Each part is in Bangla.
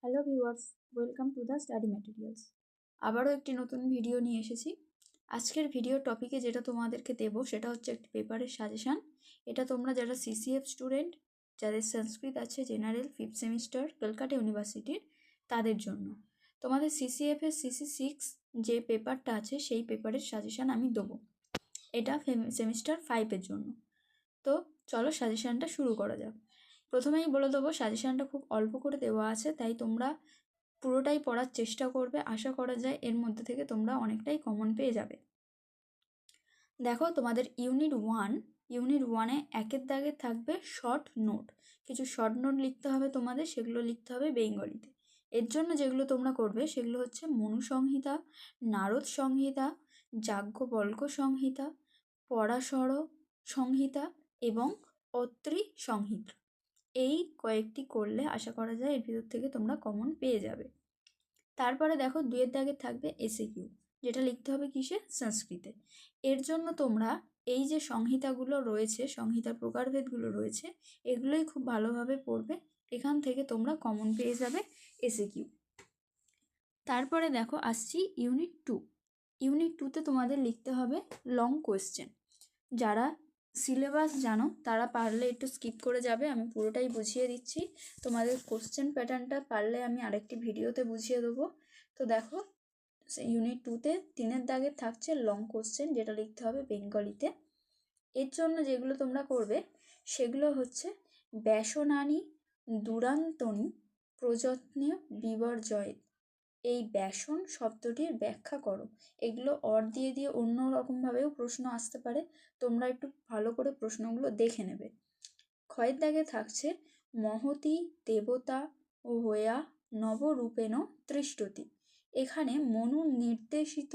Hello viewers, welcome to the study materials. আবারও একটি নতুন ভিডিও নিয়ে এসেছি। আজকের ভিডিও টপিকে যেটা তোমাদেরকে দেবো সেটা হচ্ছে একটি পেপারের সাজেশান। এটা তোমরা যারা সিসিএফ স্টুডেন্ট, যাদের সংস্কৃত আছে জেনারেল 5th সেমিস্টার কলকাতা ইউনিভার্সিটির, তাদের জন্য তোমাদের সিসিএফের CC6 যে পেপারটা আছে সেই পেপারের সাজেশান আমি দেবো। এটা সেমিস্টার 5-এর জন্য। তো চলো সাজেশানটা শুরু করা যাক। প্রথমেই বলে দেবো সাজেশানটা খুব অল্প করে দেওয়া আছে, তাই তোমরা পুরোটাই পড়ার চেষ্টা করবে। আশা করা যায় এর মধ্যে থেকে তোমরা অনেকটাই কমন পেয়ে যাবে। দেখো, তোমাদের ইউনিট 1-এ 1-এর দাগে থাকবে শর্ট নোট। কিছু শর্ট নোট লিখতে হবে তোমাদের, সেগুলো লিখতে হবে বেঙ্গলিতে। এর জন্য যেগুলো তোমরা করবে সেগুলো হচ্ছে মনু সংহিতা, নারদ সংহিতা, যাজ্ঞবল্ক্য সংহিতা, পরাশর সংহিতা এবং অত্রি সংহিতা। এই কয়েকটি করলে আশা করা যায় এর ভিতর থেকে তোমরা কমন পেয়ে যাবে। তারপরে দেখো 2-এর দাগে থাকবে এসএকিউ, যেটা লিখতে হবে কিসে? সংস্কৃতে। এর জন্য তোমরা এই যে সংহিতাগুলো রয়েছে, সংহিতার প্রকারভেদগুলো রয়েছে, এগুলোই খুব ভালোভাবে পড়বে। এখান থেকে তোমরা কমন পেয়ে যাবে এসএকিউ। তারপরে দেখো আসছি ইউনিট 2-তে তোমাদের লিখতে হবে লং কোয়েশ্চেন। যারা সিলেবাস জানো তারা পারলে একটু স্কিপ করে যাবে, আমি পুরোটাই বুঝিয়ে দিচ্ছি। তোমাদের কোশ্চেন প্যাটার্নটা পারলে আমি আরেকটি ভিডিওতে বুঝিয়ে দেবো। তো দেখো, ইউনিট 2-তে 3-এর দাগে থাকছে লং কোশ্চেন, যেটা লিখতে হবে বেঙ্গলিতে। এর জন্য যেগুলো তোমরা করবে সেগুলো হচ্ছে ব্যাসনানি দুরান্তনী প্রযত্নে বিবর্জয়। এই ব্যাসন শব্দটির ব্যাখ্যা করো। এগুলো দিয়ে দিয়ে অন্য রকমভাবেও প্রশ্ন আসতে পারে, তোমরা একটু ভালো করে প্রশ্নগুলো দেখে নেবে। ক্ষয়ের দাগে থাকছে মহতি দেবতা ও হয়া নবরূপেণ তৃষ্টতি। এখানে মনুর নির্দেশিত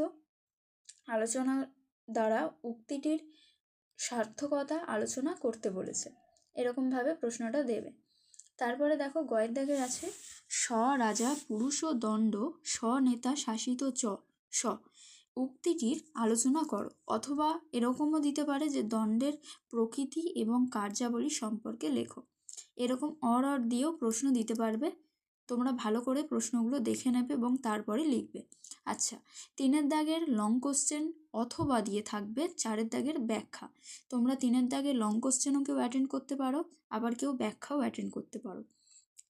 আলোচনা দ্বারা উক্তিটির সার্থকতা আলোচনা করতে বলেছে। এরকমভাবে প্রশ্নটা দেবে। তারপরে দেখো গয়ের দাগের আছে স রাজা পুরুষ দণ্ড স নেতা শাসিত স। উক্তিটির আলোচনা করো। অথবা এরকমও দিতে পারে যে দণ্ডের প্রকৃতি এবং কার্যাবলী সম্পর্কে লেখো। এরকম অর দিয়েও প্রশ্ন দিতে পারবে। তোমরা ভালো করে প্রশ্নগুলো দেখে নেবে এবং তারপরে লিখবে। আচ্ছা, 3-এর দাগের লং কোশ্চেন অথবা দিয়ে থাকবে 4-এর দাগের ব্যাখ্যা। তোমরা 3-এর দাগের লং কোশ্চেনও কেউ অ্যাটেন্ড করতে পারো, আবার কেউ ব্যাখ্যাও অ্যাটেন্ড করতে পারো।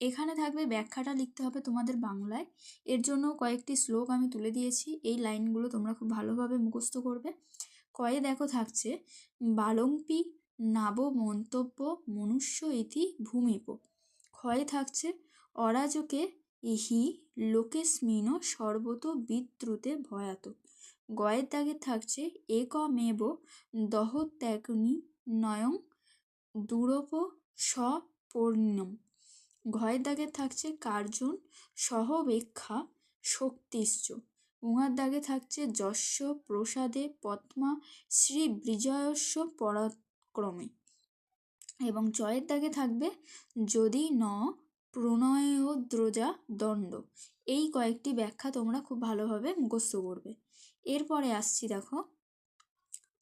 এখানে থাকবে ব্যাখ্যাটা লিখতে হবে তোমাদের বাংলায়। এর জন্য কয়েকটি শ্লোক আমি তুলে দিয়েছি, এই লাইনগুলো তোমরা খুব ভালোভাবে মুখস্থ করবে। কয়ে দেখো থাকছে বালংপি নাব মন্তব্য মনুষ্য ইতি ভূমিপ। ক্ষয়ে থাকছে অরাজকে ইহি লোকেস্মিন সর্বত বিদ্রুতে ভয়াত। গয়ের দাগে থাকছে একমেব দহত্যাগ্নি নয়ং দুরপ স্বপূর্ণম। ঘয়ের দাগে থাকছে কার্জন সহবেক্ষা শক্তিশ্চ। উঙার দাগে থাকছে যস্য প্রসাদে পদ্মা শ্রী বিজয়স্য পরাক্রমে। এবং জয়ের দাগে থাকবে যদি ন প্রণয়োদ্রজা দণ্ড। এই কয়েকটি ব্যাখ্যা তোমরা খুব ভালোভাবে মুখস্থ করবে। এরপরে আসছি, দেখো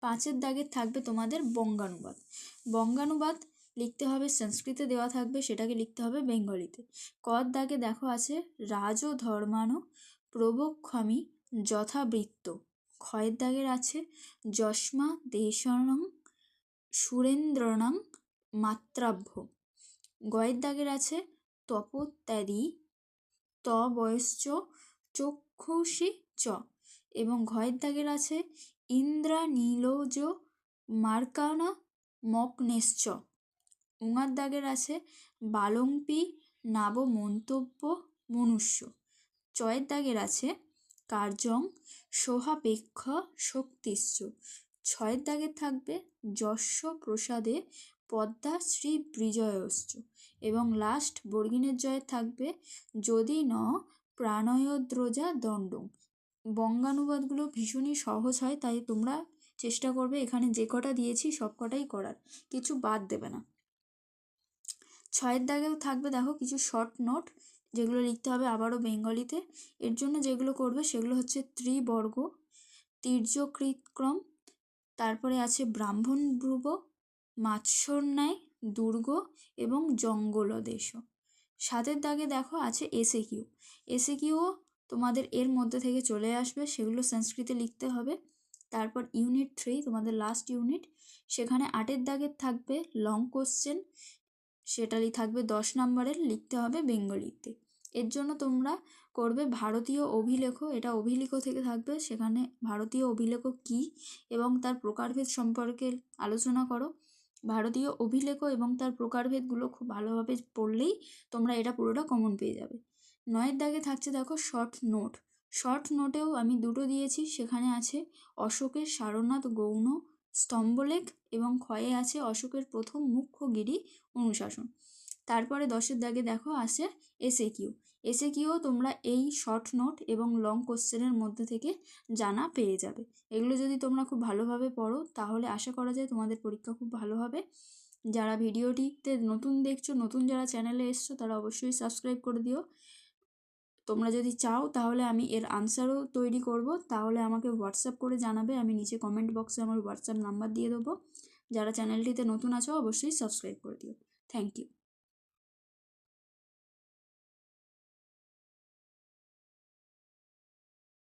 5-এর দাগে থাকবে তোমাদের বঙ্গানুবাদ। বঙ্গানুবাদ লিখতে হবে, সংস্কৃতে দেওয়া থাকবে, সেটাকে লিখতে হবে বেঙ্গলিতে। কর দাগে দেখো আছে রাজ ধর্মান প্রবক্ষামি যথাবৃত্ত। ক্ষয়ের দাগের আছে যস্মা দেশনং সুরেন্দ্রণং মাত্রাভ্য। গয়ের দাগের আছে তপোত্যাদি তবয়শ্চ চক্ষুষি চ। এবং ঘয়ের দাগের আছে ইন্দ্রানীলোজ মার্কানা মগ্নেশ্চ। উঙার দাগের আছে বালংপি নাব মন্তব্য মনুষ্য। চয়ের দাগের আছে কার্যং সোহাপেক্ষ শক্তিশ্চ। ছয়ের দাগের থাকবে যস্য প্রসাদে পদ্মা শ্রী বিজয়শ্চ। এবং লাস্ট বর্গিনের জয়ে থাকবে যদি ন প্রাণয়োদ্রজা দণ্ড। বঙ্গানুবাদগুলো ভীষণই সহজ হয়, তাই তোমরা চেষ্টা করবে এখানে যে কটা দিয়েছি সব কটাই করার, কিছু বাদ দেবে না। 6-এর দাগেও থাকবে দেখো কিছু শর্ট নোট, যেগুলো লিখতে হবে আবারও বেঙ্গলিতে। এর জন্য যেগুলো করবে সেগুলো হচ্ছে ত্রিবর্গ, তীর্যকৃতক্রম, তারপরে আছে ব্রাহ্মণ ব্রুব, মাৎসন্যায়, দুর্গ এবং জঙ্গলদেশ। 7-এর দাগে দেখো আছে এসএকিউ। এসএকিউও তোমাদের এর মধ্যে থেকে চলে আসবে, সেগুলো সংস্কৃতে লিখতে হবে। তারপর ইউনিট 3 তোমাদের লাস্ট ইউনিট, সেখানে 8-এর দাগের থাকবে লং কোশ্চেন, সেটাই থাকবে 10 নম্বরের, লিখতে হবে বেঙ্গলিতে। এর জন্য তোমরা করবে ভারতীয় অভিলেখ, এটা অভিলেখ থেকে থাকবে, সেখানে ভারতীয় অভিলেখ কী এবং তার প্রকারভেদ সম্পর্কে আলোচনা করো। ভারতীয় অভিলেখ এবং তার প্রকারভেদগুলো খুব ভালোভাবে পড়লেই তোমরা এটা পুরোটা কমন পেয়ে যাবে। 9-এর দাগে থাকছে দেখো শর্ট নোট। শর্ট নোটেও আমি 2টো দিয়েছি, সেখানে আছে অশোকের সারনাথ গৌণ স্তম্ভলেখ এবং ক্ষয়ে আছে অশোকের প্রথম মুখ্য গিরি অনুশাসন। তারপরে 10-এর দাগে দেখো আছে এসএকিউ। এসএকিউও তোমরা এই শর্ট নোট এবং লং কোশ্চেনের মধ্যে থেকে জানা পেয়ে যাবে। এগুলো যদি তোমরা খুব ভালোভাবে পড়ো তাহলে আশা করা যায় তোমাদের পরীক্ষা খুব ভালো হবে। যারা ভিডিওটিতে নতুন দেখছো, নতুন যারা চ্যানেলে এসছো, তারা অবশ্যই সাবস্ক্রাইব করে দিও। তোমরা যদি চাও তাহলে আমি এর আনসারও তৈরি করব, তাহলে আমাকে হোয়াটসঅ্যাপ করে জানাবে, আমি নিচে কমেন্ট বক্সে আমার হোয়াটসঅ্যাপ নাম্বার দিয়ে দেবো। যারা চ্যানেলটিতে নতুন আছো অবশ্যই সাবস্ক্রাইব করে দিও। Thank you.